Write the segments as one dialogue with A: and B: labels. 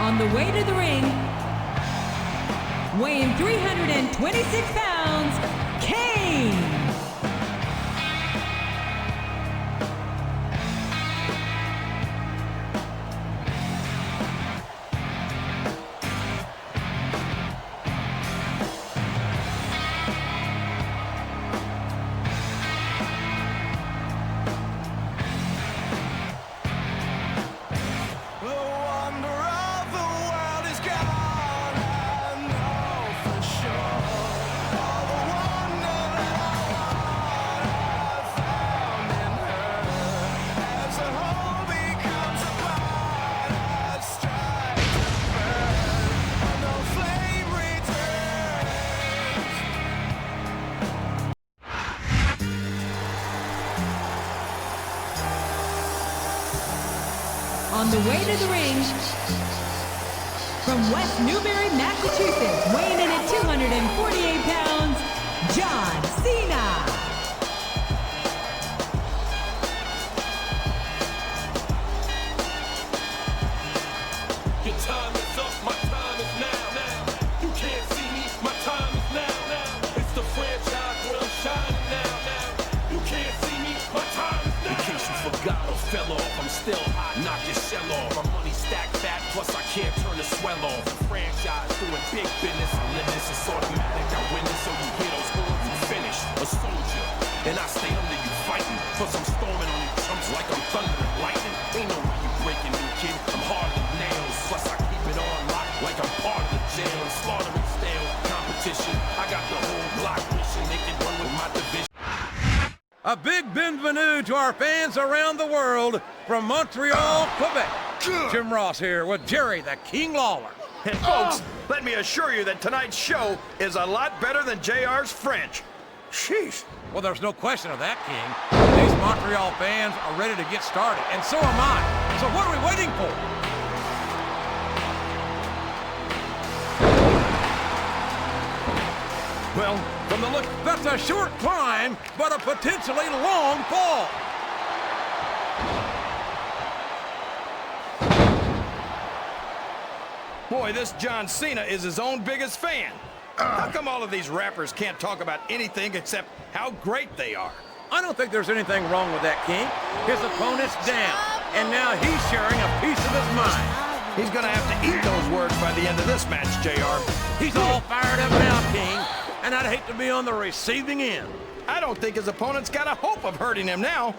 A: On the way to the ring, weighing 326 pounds, Kane. On the way to the ring, from West Newbury, Massachusetts, weighing in at 248 pounds, John Cena.
B: Your time is up, my time is now. You can't see me, my time is now. It's the franchise where I'm shining now. You can't see me, my time is now. In case you forgot or fell off, I'm still hot. Knock your shell off. My money stacked fat, plus I can't turn the swell off. The franchise doing big business. Limits, it's automatic. I win it, so you hear those horns, you finish. A soldier, and I stay under you fighting. Plus I'm storming on you chumps like I'm thunder and lightning. Ain't no way you breaking me, kid. I'm harder than nails. Plus I keep it on lock like I'm part of the jail. I'm slaughtering stale competition. I got the whole block mission. They can run with my division.
C: A big bienvenue to our fans around the world from Montreal, Quebec. Jim Ross here with Jerry the King Lawler.
D: And folks, let me assure you that tonight's show is a lot better than JR's French. Sheesh.
C: Well, there's no question of that, King. These Montreal fans are ready to get started, and so am I. So what are we waiting for?
D: Well, from the look...
C: That's a short climb, but a potentially long fall.
D: Boy, this John Cena is his own biggest fan. How come all of these rappers can't talk about anything except how great they are?
C: I don't think there's anything wrong with that, King. His opponent's down, and now he's sharing a piece of his mind.
D: He's gonna have to eat those words by the end of this match, JR.
C: He's all fired up now, King, and I'd hate to be on the receiving end.
D: I don't think his opponent's got a hope of hurting him now.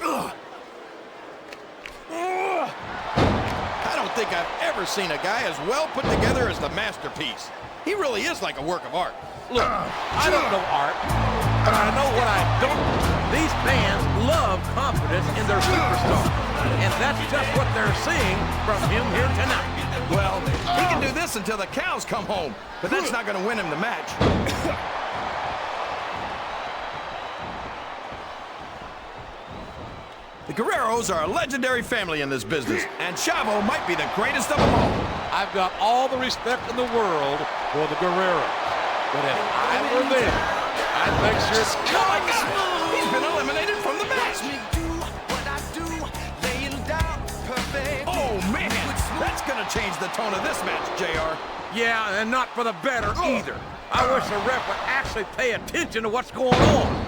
D: Ugh. Ugh. I don't think I've ever seen a guy as well put together as the masterpiece. He really is like a work of art.
C: Look, I don't know art, but I know what I don't. These fans love confidence in their superstar, and that's just what they're seeing from him here tonight.
D: Well, he can do this until the cows come home, but that's not going to win him the match. The Guerreros are a legendary family in this business, and Chavo might be the greatest of them all.
C: I've got all the respect in the world for the Guerreros, but if I were them, I'd make sure...
D: Oh my God! He's been eliminated from the match! Oh man! That's gonna change the tone of this match, JR.
C: Yeah, and not for the better either. I wish the ref would actually pay attention to what's going on.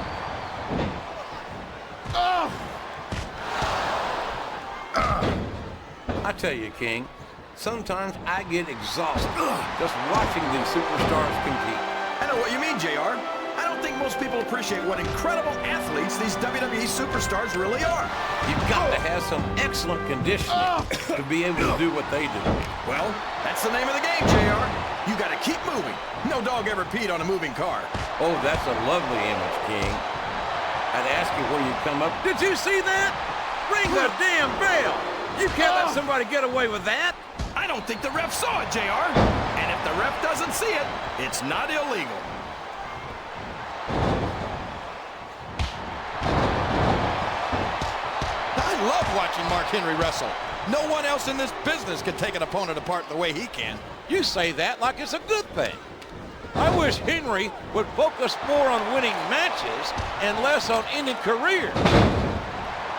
C: I tell you, King, sometimes I get exhausted just watching these superstars compete.
D: I know what you mean, JR. I don't think most people appreciate what incredible athletes these WWE superstars really are.
C: You've got to have some excellent conditioning to be able to do what they do.
D: Well, that's the name of the game, JR. You got to keep moving. No dog ever peed on a moving car.
C: Oh, that's a lovely image, King. I'd ask you where you'd come up. Did you see that? Ring the damn bell! You can't let somebody get away with that.
D: I don't think the ref saw it, JR. And if the ref doesn't see it, it's not illegal. I love watching Mark Henry wrestle. No one else in this business can take an opponent apart the way he can.
C: You say that like it's a good thing. I wish Henry would focus more on winning matches and less on ending careers.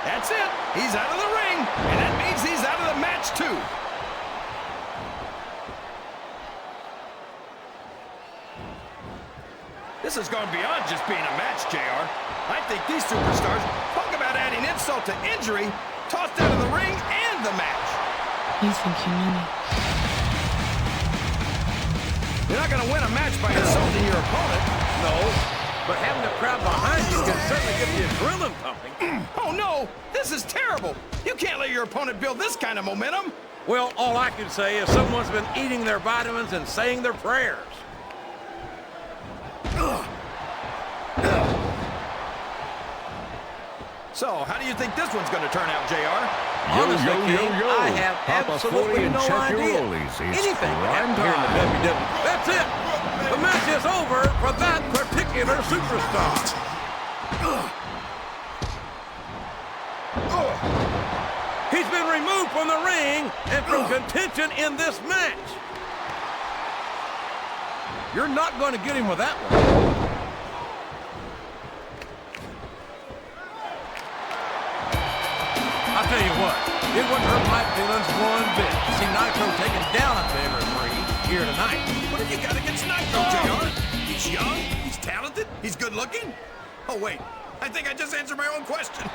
D: That's it. He's out of the ring, and that means he's out of the match, too. This is going beyond just being a match, JR. I think these superstars, talk about adding insult to injury, tossed out of the ring and the match.
E: You think you know me?
D: You're not going to win a match by insulting your opponent.
C: No, but having the crowd behind you can certainly get the adrenaline pumping.
D: Oh, no. This is terrible. You can't let your opponent build this kind of momentum.
C: Well, all I can say is someone's been eating their vitamins and saying their prayers.
D: So, how do you think this one's going to turn out, JR?
C: Honestly,
F: yo,
C: King,
F: yo.
C: I have
F: Pop a 40
C: absolutely
F: and
C: no
F: check your
C: idea.
F: rollies. It's
C: Anything can happen
F: prime
C: here in the
F: time.
C: WWE. That's it. The match is over for that particular superstar. He's been removed from the ring and from contention in this match. You're not going to get him with that one. I'll tell you what, it wouldn't hurt my feelings one bit to see Nitro taken down a bit or three here tonight.
D: What have you got against Nitro, JR? He's young, he's talented, he's good looking. Oh, wait, I think I just answered my own question.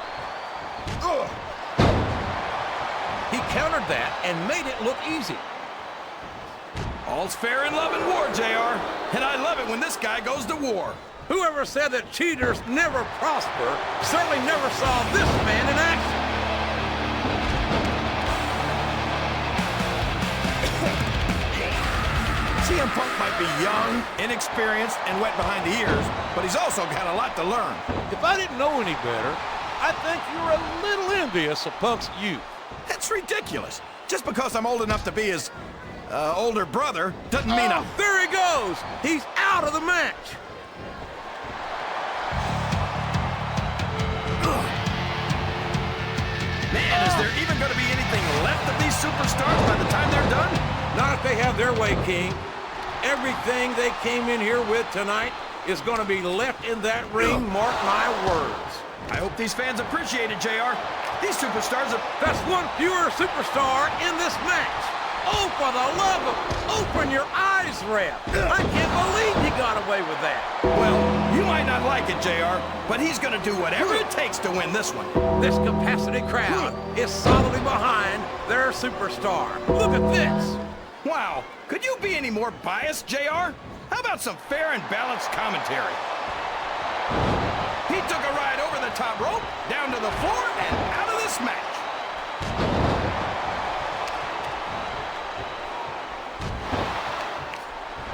C: He countered that and made it look easy.
D: All's fair in love and war, JR. And I love it when this guy goes to war.
C: Whoever said that cheaters never prosper certainly never saw this man in action.
D: CM Punk might be young, inexperienced, and wet behind the ears, but he's also got a lot to learn.
C: If I didn't know any better, I think you're a little envious of Punk's youth.
D: That's ridiculous. Just because I'm old enough to be his older brother doesn't mean I'm...
C: There he goes. He's out of the match.
D: Man, is there even going to be anything left of these superstars by the time they're done?
C: Not if they have their way, King. Everything they came in here with tonight is going to be left in that ring, mark my words.
D: I hope these fans appreciate it, JR. These superstars are...
C: That's one fewer superstar in this match. Oh, for the love of... Open your eyes, Ref. I can't believe he got away with that.
D: Well, you might not like it, JR, but he's going to do whatever it takes to win this one.
C: This capacity crowd is solidly behind their superstar. Look at this.
D: Wow, could you be any more biased, JR? How about some fair and balanced commentary? He took a ride over the top rope, down to the floor, and out of this match.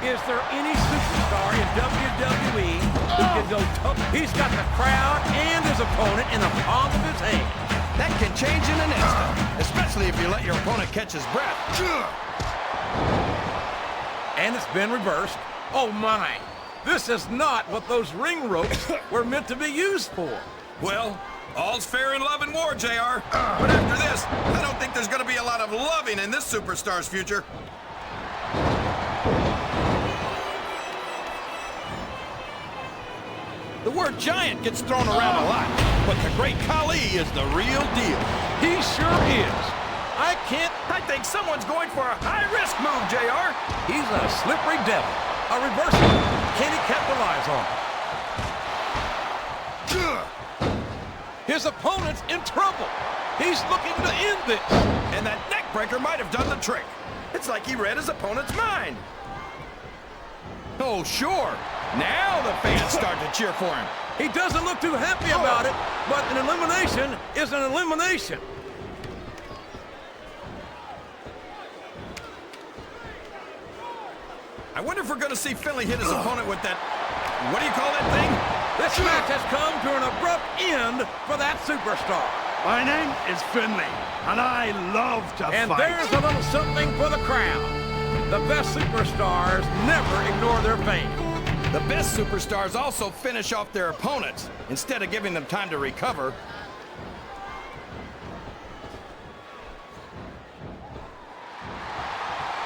C: Is there any superstar in WWE who can go tough? He's got the crowd and his opponent in the palm of his hand.
D: That can change in an instant, especially if you let your opponent catch his breath.
C: And it's been reversed. Oh my, this is not what those ring ropes were meant to be used for.
D: Well, all's fair in love and war, JR. But after this, I don't think there's going to be a lot of loving in this superstar's future. The word giant gets thrown around a lot, but the great Khali is the real deal.
C: He sure is.
D: I think someone's going for a high-risk move, JR.
C: He's a slippery devil. A reversal. Can he capitalize on it? His opponent's in trouble. He's looking to end this.
D: And that neck breaker might have done the trick. It's like he read his opponent's mind. Oh, sure. Now the fans start to cheer for him.
C: He doesn't look too happy about it, but an elimination is an elimination.
D: I wonder if we're going to see Finley hit his opponent with that, what do you call that thing?
C: This match has come to an abrupt end for that superstar.
G: My name is Finley, and I love to
C: And
G: fight.
C: there's a little something for the crowd. The best superstars never ignore their fans.
D: The best superstars also finish off their opponents instead of giving them time to recover.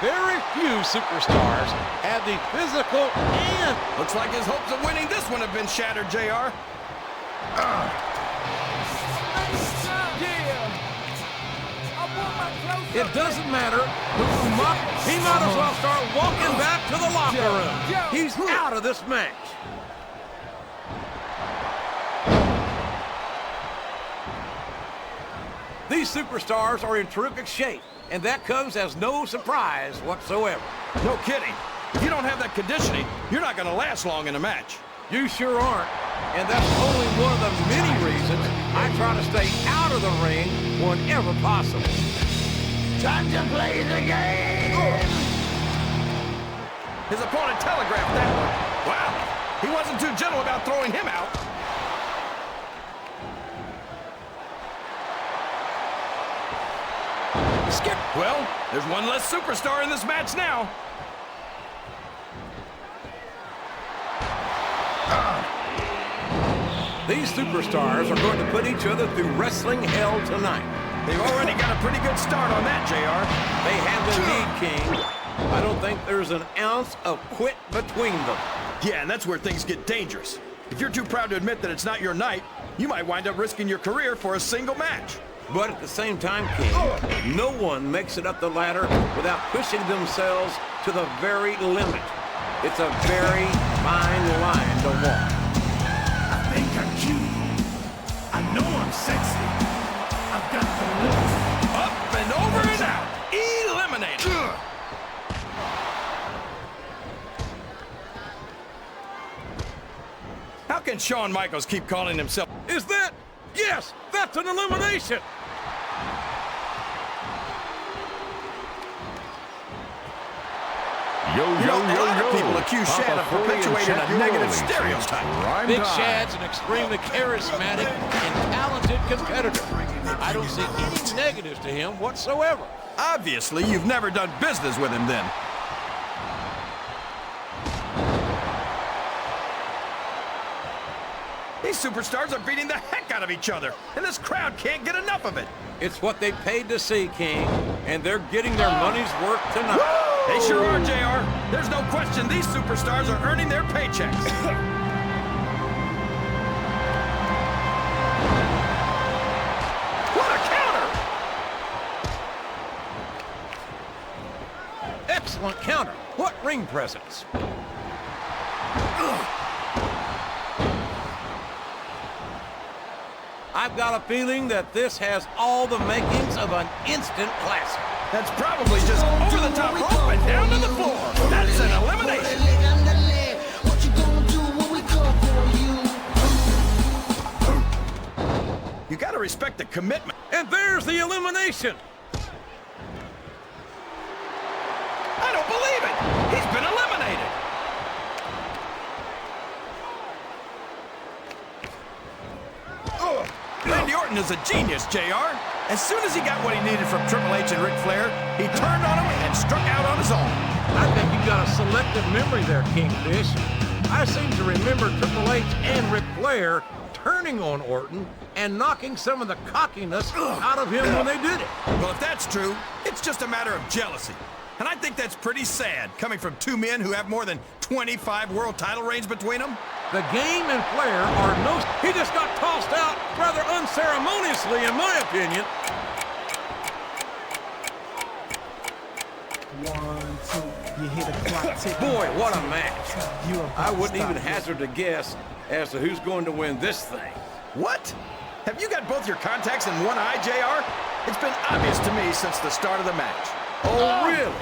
C: Very few superstars have the physical and...
D: Looks like his hopes of winning this one have been shattered, JR.
C: It doesn't matter who muck. He might as well start walking back to the locker room. He's out of this match. These superstars are in terrific shape, and that comes as no surprise whatsoever.
D: No kidding. If you don't have that conditioning, you're not going to last long in a match.
C: You sure aren't. And that's only one of the many reasons I try to stay out of the ring whenever possible.
G: Time to play the game!
D: His opponent telegraphed that one. Wow, he wasn't too gentle about throwing him out. Skip. Well, there's one less superstar in this match now.
C: These superstars are going to put each other through wrestling hell tonight.
D: They've already got a pretty good start on that, JR.
C: They have the lead, King. I don't think there's an ounce of quit between them.
D: Yeah, and that's where things get dangerous. If you're too proud to admit that it's not your night, you might wind up risking your career for a single match.
C: But at the same time, King, no one makes it up the ladder without pushing themselves to the very limit. It's a very fine line to walk.
G: I think I'm cute. I know I'm sexy. I've got the look.
D: Up and over and out. Eliminated. How can Shawn Michaels keep calling himself?
C: Is that? Yes, that's an elimination.
D: A lot of people accuse Shad of perpetuating a negative stereotype.
C: Big Shad's an extremely charismatic and talented competitor. I don't see any negatives to him whatsoever.
D: Obviously, you've never done business with him then. These superstars are beating the heck out of each other, and this crowd can't get enough of it.
C: It's what they paid to see, King, and they're getting their money's worth tonight.
D: They sure are, JR. There's no question these superstars are earning their paychecks. What a counter!
C: Excellent counter. What ring presence. I've got a feeling that this has all the makings of an instant classic.
D: That's probably just over the top rope and down to the floor. That's an elimination. You gotta respect the commitment.
C: And there's the elimination.
D: I don't believe it. He's been eliminated. Randy Orton is a genius, JR. As soon as he got what he needed from Triple H and Ric Flair, he turned on him and struck out on his own.
C: I think you got a selective memory there, Kingfish. I seem to remember Triple H and Ric Flair turning on Orton and knocking some of the cockiness out of him when they did it.
D: Well, if that's true, it's just a matter of jealousy. And I think that's pretty sad, coming from two men who have more than 25 world title reigns between them.
C: The game and Flair are no... He just got tossed out rather unceremoniously, in my opinion.
F: 1, 2, you hear the clock tick.
C: Boy, what a match. I wouldn't even hazard a guess as to who's going to win this thing.
D: What? Have you got both your contacts in one eye, JR? It's been obvious to me since the start of the match.
C: Oh, really?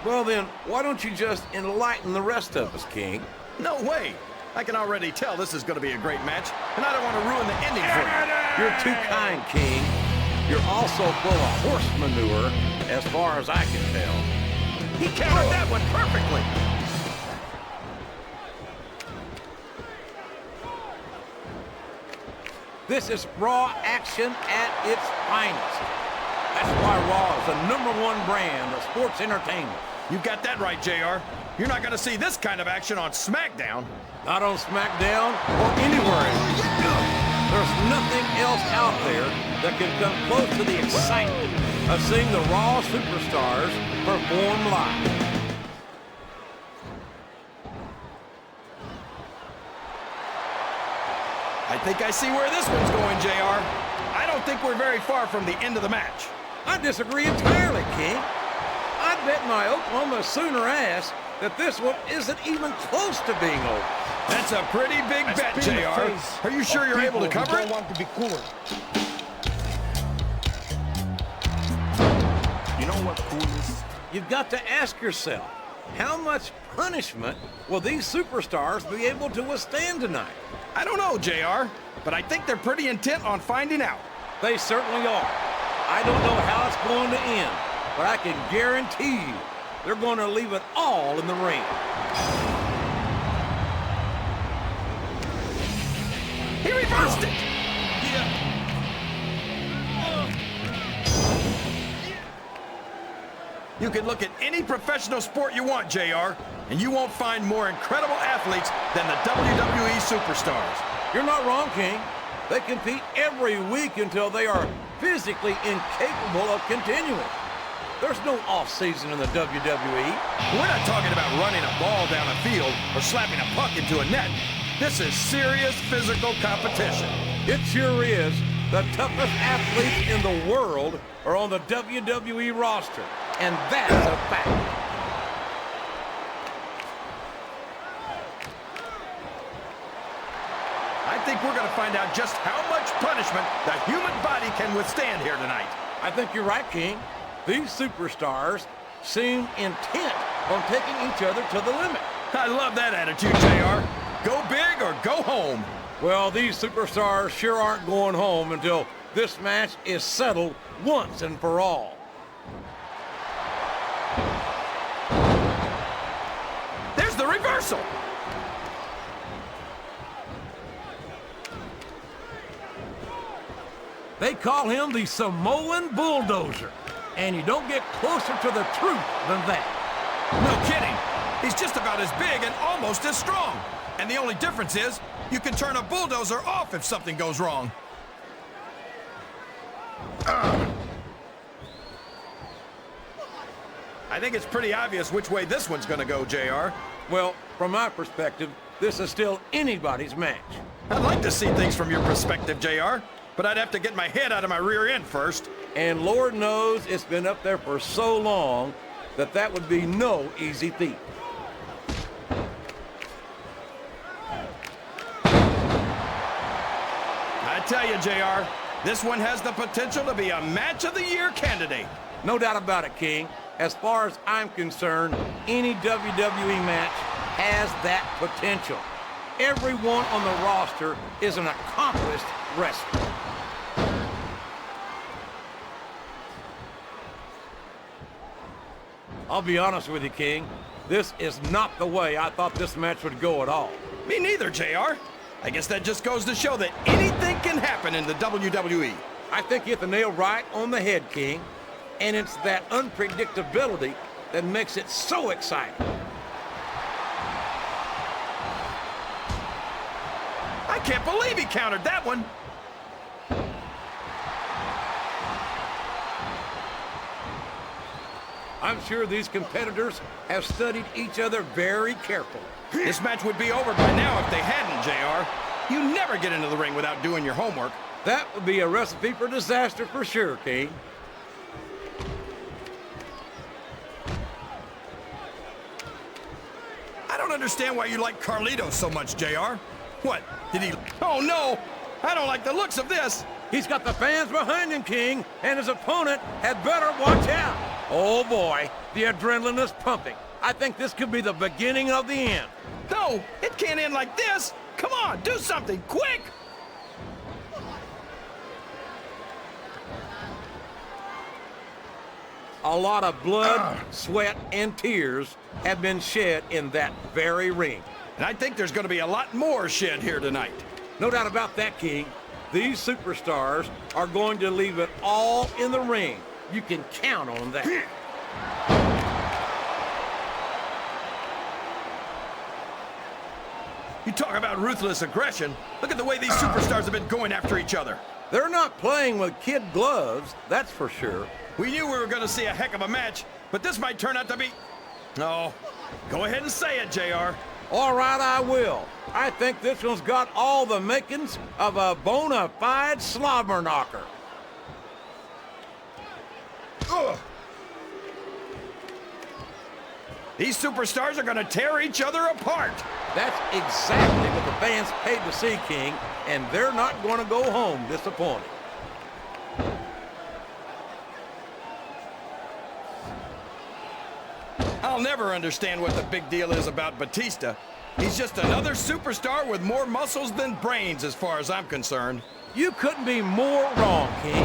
C: Well, then, why don't you just enlighten the rest of us, King?
D: No way. I can already tell this is going to be a great match, and I don't want to ruin the ending for you.
C: You're too kind, King. You're also full of horse manure, as far as I can tell.
D: He countered that one perfectly.
C: This is Raw action at its finest. That's why Raw is the #1 brand of sports entertainment.
D: You got that right, JR. You're not going to see this kind of action on SmackDown.
C: Not on SmackDown or anywhere else. There's nothing else out there that can come close to the excitement of seeing the Raw superstars perform live.
D: I think I see where this one's going, JR. I don't think we're very far from the end of the match.
C: I disagree entirely, King. I bet my Oklahoma Sooner ass that this one isn't even close to being over.
D: That's a pretty big bet, JR. Are you sure you're able to cover it?
F: Want to be cool. You know what cool is?
C: You've got to ask yourself, how much punishment will these superstars be able to withstand tonight?
D: I don't know, JR, but I think they're pretty intent on finding out.
C: They certainly are. I don't know how it's going to end, but I can guarantee you they're going to leave it all in the ring.
D: He reversed it! You can look at any professional sport you want, JR, and you won't find more incredible athletes than the WWE superstars.
C: You're not wrong, King. They compete every week until they are physically incapable of continuing. There's no off-season in the WWE.
D: We're not talking about running a ball down a field or slapping a puck into a net. This is serious physical competition.
C: It sure is. The toughest athletes in the world are on the WWE roster, and that's a fact.
D: I think we're going to find out just how much punishment the human body can withstand here tonight.
C: I think you're right, King. These superstars seem intent on taking each other to the limit.
D: I love that attitude, JR. Go big or go home.
C: Well, these superstars sure aren't going home until this match is settled once and for all.
D: There's the reversal.
C: They call him the Samoan Bulldozer, and you don't get closer to the truth than that.
D: No kidding. He's just about as big and almost as strong. And the only difference is you can turn a bulldozer off if something goes wrong. I think it's pretty obvious which way this one's going to go, JR.
C: Well, from my perspective, this is still anybody's match.
D: I'd like to see things from your perspective, JR, but I'd have to get my head out of my rear end first.
C: And Lord knows it's been up there for so long that that would be no easy feat.
D: I tell you, JR, this one has the potential to be a match of the year candidate.
C: No doubt about it, King. As far as I'm concerned, any WWE match has that potential. Everyone on the roster is an accomplished wrestler. I'll be honest with you, King. This is not the way I thought this match would go at all.
D: Me neither, JR. I guess that just goes to show that anything can happen in the WWE.
C: I think you hit the nail right on the head, King. And it's that unpredictability that makes it so exciting.
D: I can't believe he countered that one.
C: I'm sure these competitors have studied each other very carefully.
D: This match would be over by now if they hadn't, JR. You never get into the ring without doing your homework.
C: That would be a recipe for disaster for sure, King.
D: I don't understand why you like Carlito so much, JR. What, did he... Oh, no! I don't like the looks of this.
C: He's got the fans behind him, King, and his opponent had better watch out. Oh, boy, the adrenaline is pumping. I think this could be the beginning of the end.
D: No, it can't end like this. Come on, do something, quick!
C: A lot of blood, sweat, and tears have been shed in that very ring.
D: And I think there's going to be a lot more shed here tonight.
C: No doubt about that, King. These superstars are going to leave it all in the ring. You can count on that.
D: You talk about ruthless aggression. Look at the way these superstars have been going after each other.
C: They're not playing with kid gloves, that's for sure.
D: We knew we were going to see a heck of a match, but this might turn out to be... No, go ahead and say it, JR.
C: All right, I will. I think this one's got all the makings of a bona fide slobber knocker.
D: Ugh. These superstars are going to tear each other apart.
C: That's exactly what the fans paid to see, King, and they're not going to go home disappointed.
D: I'll never understand what the big deal is about Batista. He's just another superstar with more muscles than brains as far as I'm concerned.
C: You couldn't be more wrong, King.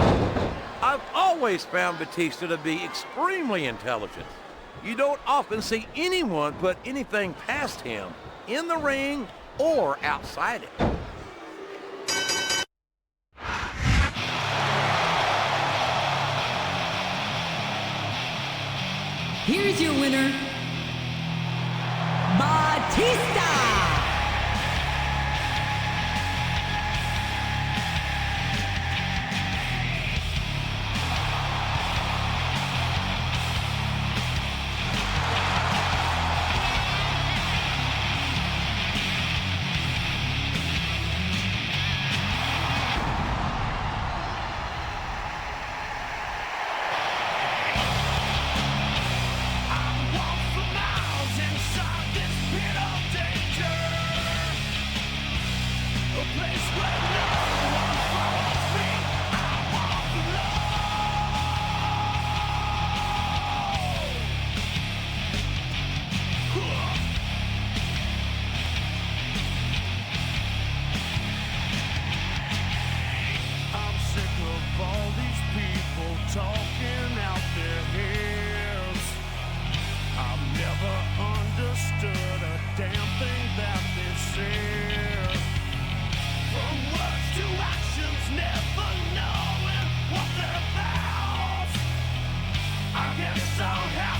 C: I've always found Batista to be extremely intelligent. You don't often see anyone put anything past him in the ring or outside it.
A: Here's your winner, Batista.
G: Talking out their heads. I've never understood a damn thing that they said. From words to actions, never knowing what they're about. I guess I'll have